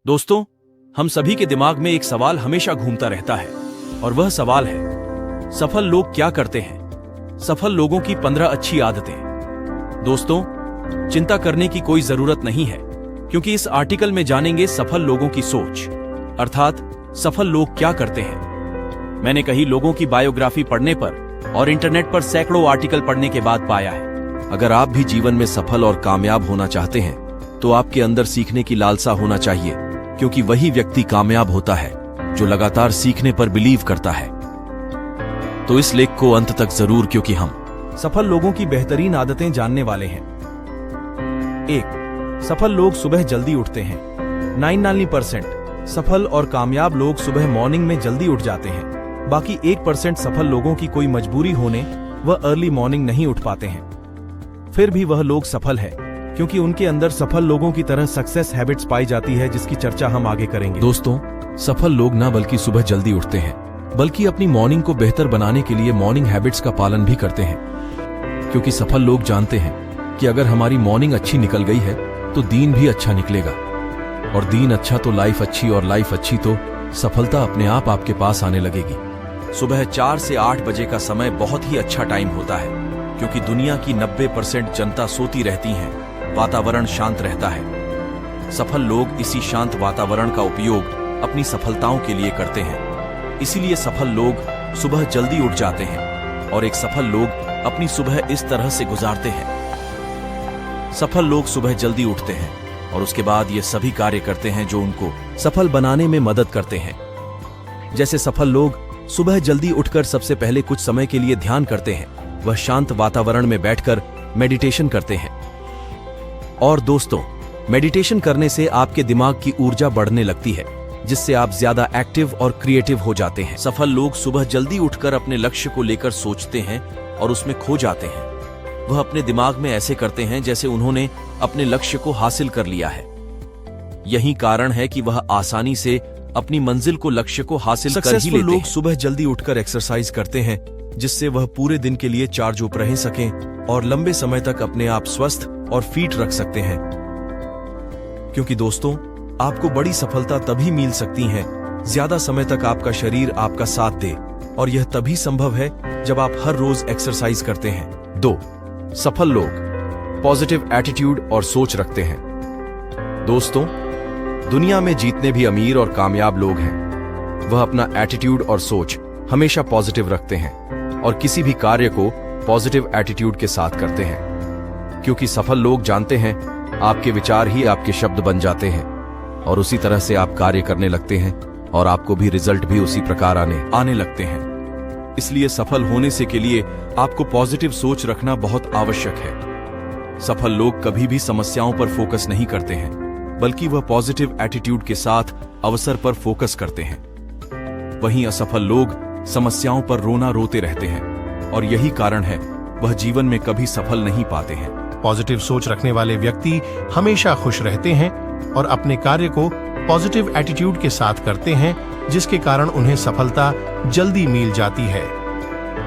दोस्तों, हम सभी के दिमाग में एक सवाल हमेशा घूमता रहता है और वह सवाल है, सफल लोग क्या करते हैं? सफल लोगों की 15 अच्छी आदतें। दोस्तों, चिंता करने की कोई जरूरत नहीं है, क्योंकि इस आर्टिकल में जानेंगे सफल लोगों की सोच, अर्थात सफल लोग क्या करते हैं। मैंने कई लोगों की बायोग्राफी पढ़ने पर और इंटरनेट पर सैकड़ों आर्टिकल पढ़ने के बाद पाया है, अगर आप भी जीवन में सफल और कामयाब होना चाहते हैं तो आपके अंदर सीखने की लालसा होना चाहिए, क्योंकि वही व्यक्ति कामयाब होता है जो लगातार सीखने पर बिलीव करता है। तो इस लेख को अंत तक जरूर, क्योंकि हम सफल लोगों की बेहतरीन आदतें जानने वाले हैं। 1. सफल लोग सुबह जल्दी उठते हैं। 99% सफल और कामयाब लोग सुबह मॉर्निंग में जल्दी उठ जाते हैं। बाकी 1% सफल लोगों की कोई मजबूरी होने वह अर्ली मॉर्निंग नहीं उठ पाते हैं। फिर भी वह लोग सफल है, क्योंकि उनके अंदर सफल लोगों की तरह सक्सेस हैबिट्स पाई जाती है, जिसकी चर्चा हम आगे करेंगे। दोस्तों, सफल लोग न बल्कि सुबह जल्दी उठते हैं, बल्कि अपनी मॉर्निंग को बेहतर बनाने के लिए मॉर्निंग हैबिट्स का पालन भी करते हैं, क्योंकि सफल लोग जानते हैं कि अगर हमारी मॉर्निंग अच्छी निकल गई है तो दिन भी अच्छा निकलेगा, और दिन अच्छा तो लाइफ अच्छी, और लाइफ अच्छी तो सफलता अपने आप आपके पास आने लगेगी। सुबह 4 से 8 बजे का समय बहुत ही अच्छा टाइम होता है, क्योंकि दुनिया की 90% जनता सोती रहती है, वातावरण शांत रहता है। सफल लोग इसी शांत वातावरण का उपयोग अपनी सफलताओं के लिए करते हैं। इसीलिए सफल लोग सुबह जल्दी उठ जाते हैं, और एक सफल लोग अपनी सुबह इस तरह से गुजारते हैं। सफल लोग सुबह जल्दी उठते हैं और उसके बाद ये सभी कार्य करते हैं जो उनको सफल बनाने में मदद करते हैं। जैसे सफल लोग सुबह जल्दी उठकर सबसे पहले कुछ समय के लिए ध्यान करते हैं, वह शांत वातावरण में बैठकर मेडिटेशन करते हैं। और दोस्तों, मेडिटेशन करने से आपके दिमाग की ऊर्जा बढ़ने लगती है, जिससे आप ज्यादा एक्टिव और क्रिएटिव हो जाते हैं। सफल लोग सुबह जल्दी उठकर अपने लक्ष्य को लेकर सोचते हैं और उसमें खो जाते हैं। वह अपने दिमाग में ऐसे करते हैं जैसे उन्होंने अपने लक्ष्य को हासिल कर लिया है। यही कारण है कि वह आसानी से अपनी मंजिल को, लक्ष्य को हासिल कर ही लेते हैं। लोग सुबह जल्दी उठकर एक्सरसाइज करते हैं, जिससे वह पूरे दिन के लिए चार्ज अप रह सकें और लंबे समय तक अपने आप स्वस्थ और फिट रख सकते हैं। क्योंकि दोस्तों, आपको बड़ी सफलता तभी मिल सकती है ज्यादा समय तक आपका शरीर आपका साथ दे, और यह तभी संभव है जब आप हर रोज एक्सरसाइज करते हैं। 2. सफल लोग पॉजिटिव एटीट्यूड और सोच रखते हैं। दोस्तों, दुनिया में जितने भी अमीर और कामयाब लोग हैं, वह अपना एटीट्यूड और सोच हमेशा पॉजिटिव रखते हैं और किसी भी कार्य को पॉजिटिव एटीट्यूड के साथ करते हैं, क्योंकि सफल लोग जानते हैं आपके विचार ही आपके शब्द बन जाते हैं, और उसी तरह से आप कार्य करने लगते हैं और आपको भी रिजल्ट भी उसी प्रकार आने लगते हैं। इसलिए सफल होने से के लिए आपको पॉजिटिव सोच रखना बहुत आवश्यक है। सफल लोग कभी भी समस्याओं पर फोकस नहीं करते हैं, बल्कि वह पॉजिटिव एटीट्यूड के साथ अवसर पर फोकस करते हैं। वहीं असफल लोग समस्याओं पर रोते रहते हैं, और यही कारण है वह जीवन में कभी सफल नहीं पाते हैं। पॉजिटिव सोच रखने वाले व्यक्ति हमेशा खुश रहते हैं और अपने कार्य को पॉजिटिव एटीट्यूड के साथ करते हैं, जिसके कारण उन्हें सफलता जल्दी मिल जाती है।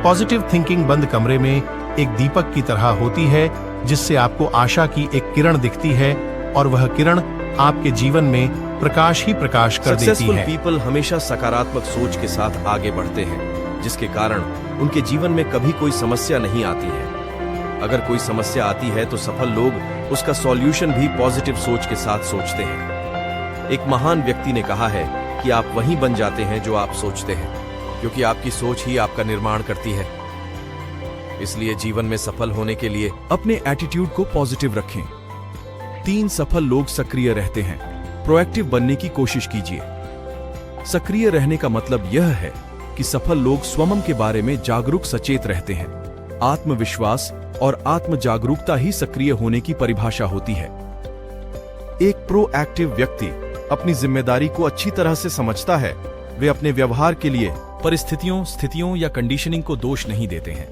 पॉजिटिव थिंकिंग बंद कमरे में एक दीपक की तरह होती है, जिससे आपको आशा की एक किरण दिखती है, और वह किरण आपके जीवन में प्रकाश ही प्रकाश कर देती है। सक्सेसफुल पीपल हमेशा सकारात्मक सोच के साथ आगे बढ़ते हैं, जिसके कारण उनके जीवन में कभी कोई समस्या नहीं आती है। अगर कोई समस्या आती है तो सफल लोग उसका सॉल्यूशन भी पॉजिटिव सोच के साथ सोचते हैं। एक महान व्यक्ति ने कहा है कि आप वही बन जाते हैं जो आप सोचते हैं, क्योंकि आपकी सोच ही आपका निर्माण करती है। इसलिए जीवन में सफल होने के लिए अपने एटीट्यूड को पॉजिटिव रखें। 3. सफल लोग सक्रिय रहते हैं। प्रोएक्टिव बनने की कोशिश कीजिए। सक्रिय रहने का मतलब यह है कि सफल लोग स्वयं के बारे में जागरूक सचेत रहते हैं। आत्मविश्वास और आत्म जागरूकता ही सक्रिय होने की परिभाषा होती है। एक प्रोएक्टिव व्यक्ति अपनी जिम्मेदारी को अच्छी तरह से समझता है। वे अपने व्यवहार के लिए परिस्थितियों, स्थितियों या कंडीशनिंग को दोष नहीं देते हैं।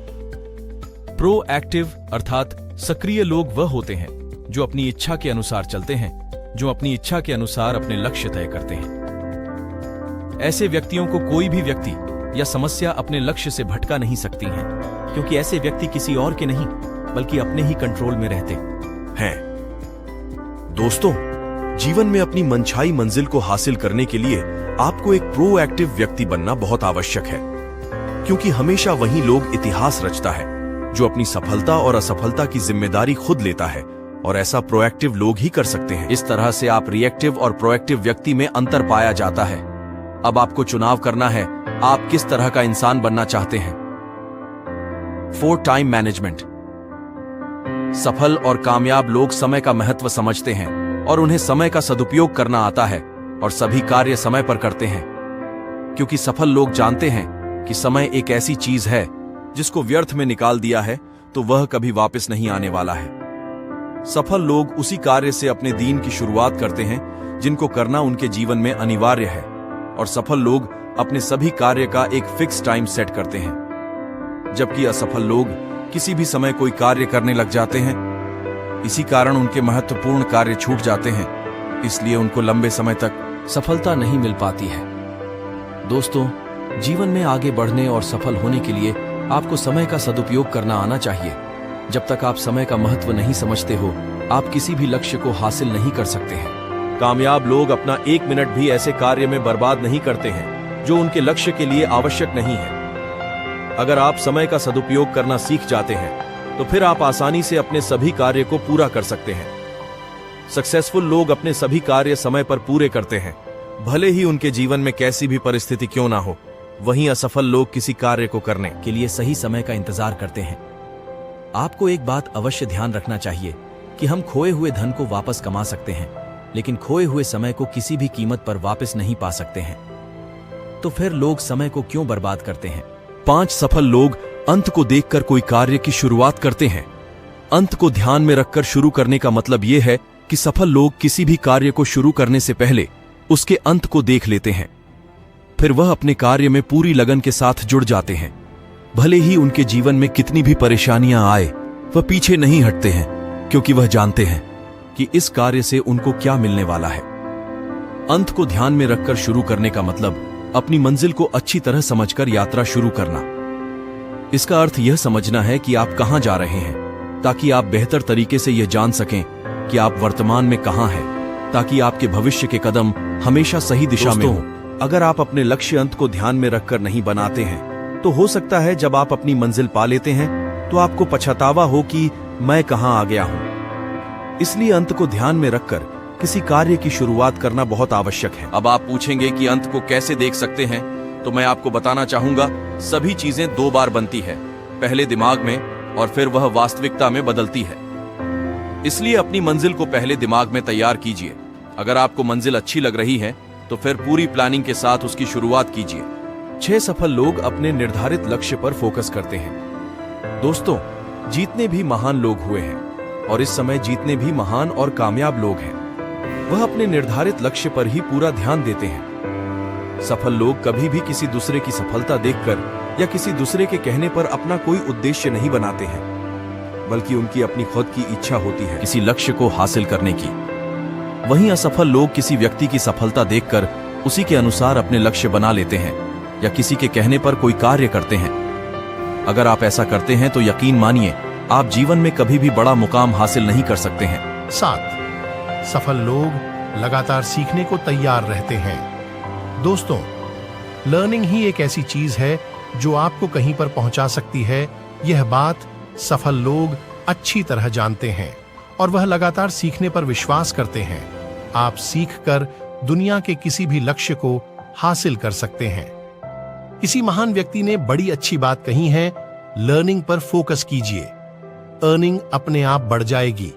प्रोएक्टिव अर्थात सक्रिय लोग वह होते हैं जो अपनी इच्छा के अनुसार चलते हैं, जो अपनी इच्छा के अनुसार अपने लक्ष्य तय करते हैं। ऐसे व्यक्तियों को कोई भी व्यक्ति या समस्या अपने लक्ष्य से भटका नहीं सकती है, क्योंकि ऐसे व्यक्ति किसी और के नहीं बल्कि अपने ही कंट्रोल में रहते हैं। दोस्तों, जीवन में अपनी मनचाही मंजिल को हासिल करने के लिए आपको एक प्रोएक्टिव व्यक्ति बनना बहुत आवश्यक है, क्योंकि हमेशा वही लोग इतिहास रचता है जो अपनी सफलता और असफलता की जिम्मेदारी खुद लेता है, और ऐसा प्रोएक्टिव लोग ही कर सकते हैं। इस तरह से आप रिएक्टिव और प्रोएक्टिव व्यक्ति में अंतर पाया जाता है। अब आपको चुनाव करना है, आप किस तरह का इंसान बनना चाहते हैं। 4 टाइम मैनेजमेंट। सफल और कामयाब लोग समय का महत्व समझते हैं और उन्हें समय का सदुपयोग करना आता है और सभी कार्य समय पर करते हैं, क्योंकि सफल लोग जानते हैं कि समय एक ऐसी चीज है जिसको व्यर्थ में निकाल दिया है तो वह कभी वापस नहीं आने वाला है। सफल लोग उसी कार्य से अपने दिन की शुरुआत करते हैं जिनको करना उनके जीवन में अनिवार्य है, और सफल लोग अपने सभी कार्य का एक फिक्स टाइम सेट करते हैं, जबकि असफल लोग किसी भी समय कोई कार्य करने लग जाते हैं। इसी कारण उनके महत्वपूर्ण कार्य छूट जाते हैं, इसलिए उनको लंबे समय तक सफलता नहीं मिल पाती है। दोस्तों, जीवन में आगे बढ़ने और सफल होने के लिए आपको समय का सदुपयोग करना आना चाहिए। जब तक आप समय का महत्व नहीं समझते हो, आप किसी भी लक्ष्य को हासिल नहीं कर सकते हैं। कामयाब लोग अपना 1 मिनट भी ऐसे कार्य में बर्बाद नहीं करते हैं जो उनके लक्ष्य के लिए आवश्यक नहीं है। अगर आप समय का सदुपयोग करना सीख जाते हैं तो फिर आप आसानी से अपने सभी कार्य को पूरा कर सकते हैं। सक्सेसफुल लोग अपने सभी कार्य समय पर पूरे करते हैं, भले ही उनके जीवन में कैसी भी परिस्थिति क्यों ना हो। वहीं असफल लोग किसी कार्य को करने के लिए सही समय का इंतजार करते हैं। आपको एक बात अवश्य ध्यान रखना चाहिए कि हम खोए हुए धन को वापस कमा सकते हैं, लेकिन खोए हुए समय को किसी भी कीमत पर वापस नहीं पा सकते हैं। तो फिर लोग समय को क्यों बर्बाद करते हैं? 5 सफल लोग अंत को देखकर कोई कार्य की शुरुआत करते हैं। अंत को ध्यान में रखकर शुरू करने का मतलब यह है कि सफल लोग किसी भी कार्य को शुरू करने से पहले उसके अंत को देख लेते हैं, फिर वह अपने कार्य में पूरी लगन के साथ जुड़ जाते हैं। भले ही उनके जीवन में कितनी भी परेशानियां आए, वह पीछे नहीं हटते हैं, क्योंकि वह जानते हैं कि इस कार्य से उनको क्या मिलने वाला है। अंत को ध्यान में रखकर शुरू करने का मतलब अपनी मंजिल को अच्छी तरह समझकर यात्रा शुरू करना। इसका अर्थ यह समझना है कि आप कहां जा रहे हैं, ताकि आप बेहतर तरीके से यह जान सकें कि आप वर्तमान में कहां हैं, ताकि आपके भविष्य के कदम हमेशा सही दिशा में हों। अगर आप अपने लक्ष्य अंत को ध्यान में रखकर नहीं बनाते हैं, तो हो सकता है जब आप अपनी मंजिल पा लेते हैं तो आपको पछतावा हो कि मैं कहां आ गया हूं। इसलिए अंत को ध्यान में रखकर किसी कार्य की शुरुआत करना बहुत आवश्यक है। अब आप पूछेंगे कि अंत को कैसे देख सकते हैं, तो मैं आपको बताना चाहूंगा, सभी चीजें 2 बार बनती है, पहले दिमाग में और फिर वह वास्तविकता में बदलती है। इसलिए अपनी मंजिल को पहले दिमाग में तैयार कीजिए। अगर आपको मंजिल अच्छी लग रही है तो फिर पूरी प्लानिंग के साथ उसकी शुरुआत कीजिए। 6 सफल लोग अपने निर्धारित लक्ष्य पर फोकस करते हैं। दोस्तों, जितने भी महान लोग हुए हैं और इस समय जितने भी महान और कामयाब लोग हैं, वह अपने निर्धारित लक्ष्य पर ही पूरा ध्यान देते हैं। सफल लोग कभी भी किसी दूसरे की सफलता देखकर या किसी दूसरे के कहने पर अपना कोई उद्देश्य नहीं बनाते हैं, बल्कि उनकी अपनी खुद की इच्छा होती है किसी लक्ष्य को हासिल करने की। वहीं असफल लोग किसी व्यक्ति की सफलता देखकर उसी के अनुसार अपने लक्ष्य बना लेते हैं या किसी के कहने पर कोई कार्य करते हैं। अगर आप ऐसा करते हैं तो यकीन मानिए, आप जीवन में कभी भी बड़ा मुकाम हासिल नहीं कर सकते हैं। 7 सफल लोग लगातार सीखने को तैयार रहते हैं। दोस्तों, लर्निंग ही एक ऐसी चीज है जो आपको कहीं पर पहुंचा सकती है। यह बात सफल लोग अच्छी तरह जानते हैं और वह लगातार सीखने पर विश्वास करते हैं। आप सीखकर दुनिया के किसी भी लक्ष्य को हासिल कर सकते हैं। किसी महान व्यक्ति ने बड़ी अच्छी बात कही है, लर्निंग पर फोकस कीजिए, अर्निंग अपने आप बढ़ जाएगी।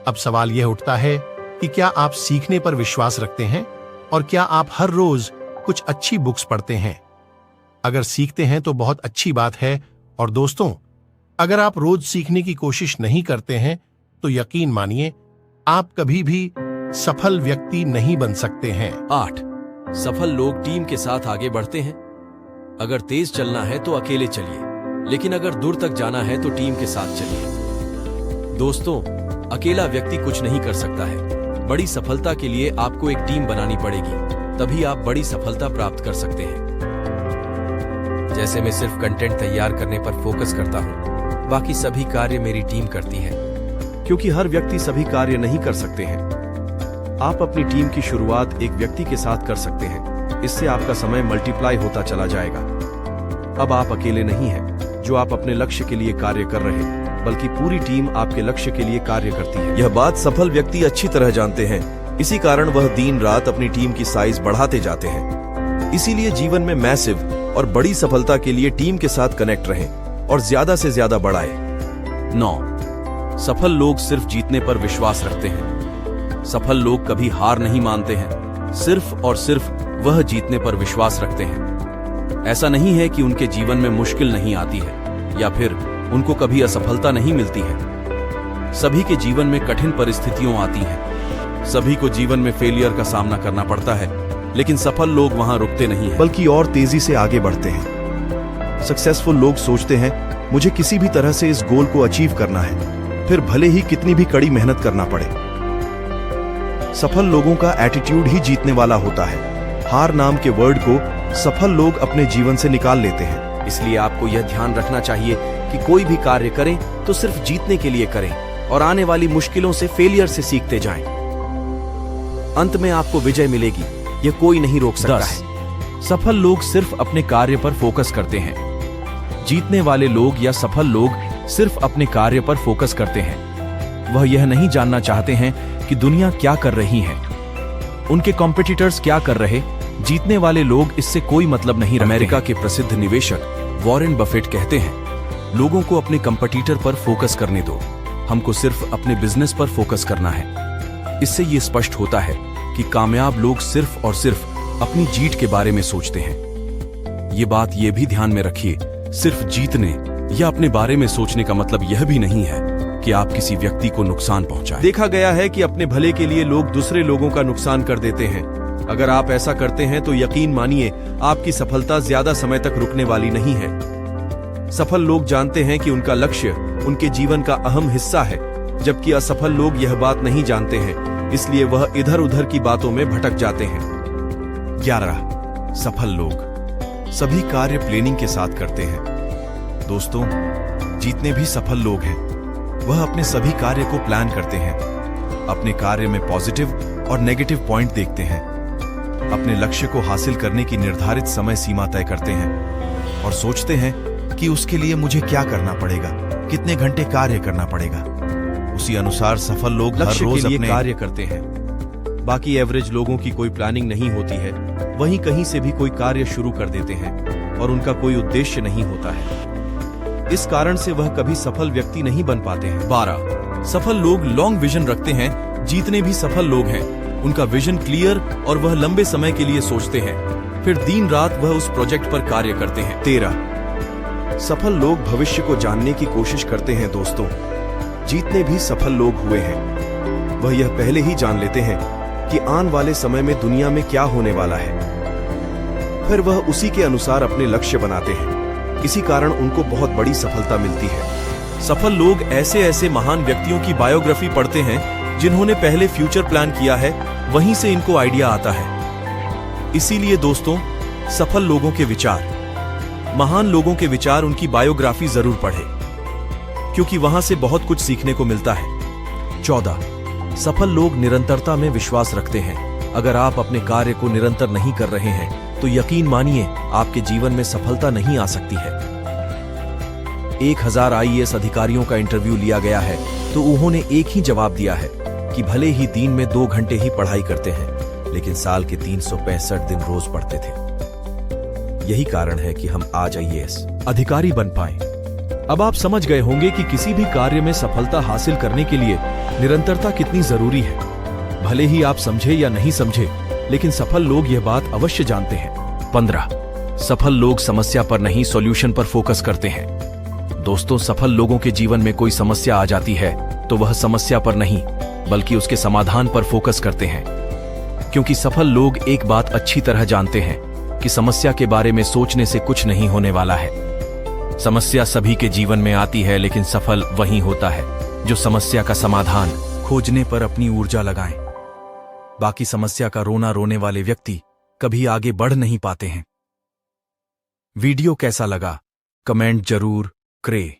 अब सवाल यह उठता है कि क्या आप सीखने पर विश्वास रखते हैं और क्या आप हर रोज कुछ अच्छी बुक्स पढ़ते हैं? अगर सीखते हैं तो बहुत अच्छी बात है, और दोस्तों, अगर आप रोज सीखने की कोशिश नहीं करते हैं तो यकीन मानिए आप कभी भी सफल व्यक्ति नहीं बन सकते हैं। 8 सफल लोग टीम के साथ आगे बढ़ते हैं। अगर तेज चलना है तो अकेले चलिए, लेकिन अगर दूर तक जाना है तो टीम के साथ चलिए। दोस्तों, अकेला व्यक्ति कुछ नहीं कर सकता है। बड़ी सफलता के लिए आपको एक टीम बनानी पड़ेगी, तभी आप बड़ी सफलता प्राप्त कर सकते हैं। जैसे मैं सिर्फ कंटेंट तैयार करने पर फोकस करता हूँ, बाकी सभी कार्य मेरी टीम करती है। क्योंकि हर व्यक्ति सभी कार्य नहीं कर सकते हैं। आप अपनी टीम की शुरुआत एक व्यक्ति के साथ कर सकते हैं। इससे आपका समय मल्टीप्लाई होता चला जाएगा। अब आप अकेले नहीं हैं जो आप अपने लक्ष्य के लिए कार्य कर रहे हैं, बल्कि पूरी टीम आपके लक्ष्य के लिए कार्य करती है। यह बात सफल व्यक्ति अच्छी तरह जानते हैं। इसी कारण वह दिन रात अपनी टीम की साइज बढ़ाते जाते हैं। इसीलिए जीवन में मैसिव और बड़ी सफलता के लिए टीम के साथ कनेक्ट रहें और ज्यादा से ज्यादा बढ़ाएं। 9. सफल लोग सिर्फ जीतने पर विश्वास रखते हैं। सफल लोग कभी हार नहीं मानते हैं, सिर्फ और सिर्फ वह जीतने पर विश्वास रखते हैं। ऐसा नहीं है कि उनके जीवन में मुश्किल नहीं आती है या फिर उनको कभी असफलता नहीं मिलती है। सभी के जीवन में कठिन परिस्थितियां आती हैं। सभी को जीवन में फेलियर का सामना करना पड़ता है, लेकिन सफल लोग वहां रुकते नहीं हैं, बल्कि और तेजी से आगे बढ़ते हैं। सक्सेसफुल लोग सोचते हैं, मुझे किसी भी तरह से इस गोल को अचीव करना है, फिर भले ही कितनी भी कड़ी मेहनत करना पड़े। सफल लोगों का एटीट्यूड ही जीतने वाला होता है। हार नाम के वर्ड को सफल लोग अपने जीवन से निकाल लेते हैं। इसलिए आपको यह ध्यान रखना चाहिए कि कोई भी कार्य करें तो सिर्फ जीतने के लिए करें और आने वाली मुश्किलों से, फेलियर से सीखते जाएं। अंत में आपको विजय मिलेगी, यह कोई नहीं रोक सकता 10. है। सफल लोग सिर्फ अपने कार्य पर फोकस करते हैं। जीतने वाले लोग या सफल लोग सिर्फ अपने कार्य पर फोकस करते हैं। वह यह नहीं जानना चाहते हैं कि दुनिया क्या कर रही है, उनके कॉम्पिटिटर्स क्या कर रहे। जीतने वाले लोग इससे कोई मतलब नहीं रखते। अमेरिका के प्रसिद्ध निवेशक वॉरेन बफेट कहते हैं, लोगों को अपने कंपटीटर पर फोकस करने दो, हमको सिर्फ अपने बिजनेस पर फोकस करना है। इससे यह स्पष्ट होता है कि कामयाब लोग सिर्फ और सिर्फ अपनी जीत के बारे में सोचते हैं। ये बात ये भी ध्यान में रखिए, सिर्फ जीतने या अपने बारे में सोचने का मतलब यह भी नहीं है कि आप किसी व्यक्ति को नुकसान पहुंचाएं। देखा गया है कि अपने भले के लिए लोग दूसरे लोगों का नुकसान कर देते हैं। अगर आप ऐसा करते हैं तो यकीन मानिए आपकी सफलता ज्यादा समय तक रुकने वाली नहीं है। सफल लोग जानते हैं कि उनका लक्ष्य उनके जीवन का अहम हिस्सा है, जबकि असफल लोग यह बात नहीं जानते हैं, इसलिए वह इधर उधर की बातों में भटक जाते हैं। 11. सफल लोग सभी कार्य प्लानिंग के साथ करते हैं। दोस्तों, जितने भी सफल लोग हैं वह अपने सभी कार्य को प्लान करते हैं। अपने कार्य में पॉजिटिव और नेगेटिव पॉइंट देखते हैं। अपने लक्ष्य को हासिल करने की निर्धारित समय सीमा तय करते हैं और सोचते हैं कि उसके लिए मुझे क्या करना पड़ेगा, कितने घंटे कार्य करना पड़ेगा। उसी अनुसार सफल लोग हर लक्ष्य रोज के लिए अपने कार्य करते हैं। बाकी एवरेज लोगों की कोई प्लानिंग नहीं होती है, वहीं कहीं से भी कोई कार्य शुरू कर देते हैं और उनका कोई उद्देश्य नहीं होता है। इस कारण से वह कभी सफल व्यक्ति नहीं बन पाते हैं। 12. सफल लोग लॉन्ग विजन रखते हैं। जितने भी सफल लोग हैं उनका विजन क्लियर और वह लंबे समय के लिए सोचते हैं, फिर दिन रात वह उस प्रोजेक्ट पर कार्य करते हैं। 13. सफल लोग भविष्य को जानने की कोशिश करते हैं। दोस्तों, जितने भी सफल लोग हुए हैं वह यह पहले ही जान लेते हैं कि आने वाले समय में दुनिया में क्या होने वाला है, फिर वह उसी के अनुसार अपने लक्ष्य बनाते हैं। इसी कारण उनको बहुत बड़ी सफलता मिलती है। सफल लोग ऐसे ऐसे महान व्यक्तियों की बायोग्राफी पढ़ते हैं जिन्होंने पहले फ्यूचर प्लान किया है, वहीं से इनको आइडिया आता है। इसीलिए दोस्तों, सफल लोगों के विचार, महान लोगों के विचार, उनकी बायोग्राफी जरूर पढ़ें, क्योंकि वहां से बहुत कुछ सीखने को मिलता है। 14. सफल लोग निरंतरता में विश्वास रखते हैं। अगर आप अपने कार्य को निरंतर नहीं कर रहे हैं तो यकीन मानिए आपके जीवन में सफलता नहीं आ सकती है। 1000 IAS अधिकारियों का इंटरव्यू लिया गया है तो उन्होंने एक ही जवाब दिया है कि भले ही दिन में 2 घंटे ही पढ़ाई करते हैं, लेकिन साल के 365 दिन रोज पढ़ते थे। यही कारण है कि हम आज IAS अधिकारी बन पाए। अब आप समझ गए होंगे कि किसी भी कार्य में सफलता हासिल करने के लिए निरंतरता कितनी जरूरी है। भले ही आप समझे या नहीं समझे, लेकिन सफल लोग यह बात अवश्य जानते हैं। 15. सफल लोग समस्या पर नहीं, सॉल्यूशन पर फोकस करते हैं। दोस्तों, सफल लोगों के जीवन में कोई समस्या आ जाती है तो वह समस्या पर नहीं बल्कि उसके समाधान पर फोकस करते हैं, क्योंकि सफल लोग एक बात अच्छी तरह जानते हैं कि समस्या के बारे में सोचने से कुछ नहीं होने वाला है। समस्या सभी के जीवन में आती है, लेकिन सफल वही होता है जो समस्या का समाधान खोजने पर अपनी ऊर्जा लगाएं। बाकी समस्या का रोना रोने वाले व्यक्ति कभी आगे बढ़ नहीं पाते हैं। वीडियो कैसा लगा कमेंट जरूर करें।